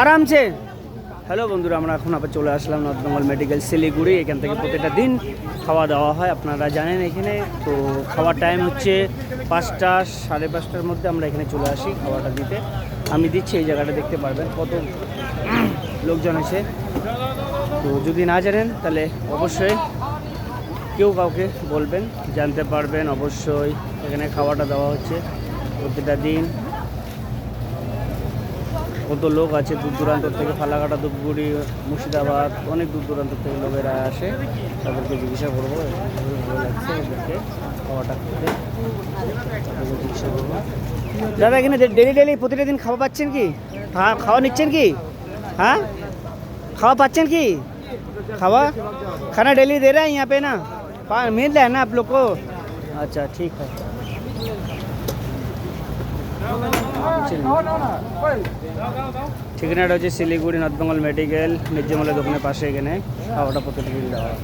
आराम से। হ্যালো বন্ধুরা, আমরা এখন আবার চলে আসলাম নর্থ বেঙ্গল মেডিকেল শিলিগুড়ি। এখান থেকে প্রতিটা দিন খাওয়া দাওয়া হয়, আপনারা জানেন। এখানে তো খাওয়ার টাইম হচ্ছে 5টা, 5:30টার মধ্যে আমরা এখানে চলে আসি খাওয়াটা দিতে। আমি দিচ্ছি, এই জায়গাটা দেখতে পারবেন কত লোকজন আছে। তো যদি না জানেন তাহলে অবশ্যই কেউ কাউকে বলবেন, জানতে পারবেন। অবশ্যই এখানে খাওয়াটা দেওয়া হচ্ছে প্রতিটা দিন। কত লোক আছে দূর দূরান্ত থেকে, ফালাকাটা, ধূপগুড়ি, মুর্শিদাবাদ, অনেক দূর দূরান্ত থেকে লোকেরা আসে। তাদেরকে জিজ্ঞাসা করবো ভালো লাগছে ওদেরকে খাওয়াটা খেতে, তাদেরকে জিজ্ঞাসা করবো। দাদা এখানে ডেলি ডেলি প্রতিটা দিন খাওয়া পাচ্ছেন কি? খাওয়া নিচ্ছেন কি? हाँ खावा पाচ্ছেন কি? खावा खाना डेली दे रहे हैं यहाँ पे ना, मिल रहा है ना आप लोग को? अच्छा ठीक है। ঠিকানাটা হচ্ছে শিলিগুড়ি নর্থ বেঙ্গল মেডিকেল, মির্জামলের দোকানের পাশে। এখানে খাওয়াটা প্রতিদিন দেওয়া হয়।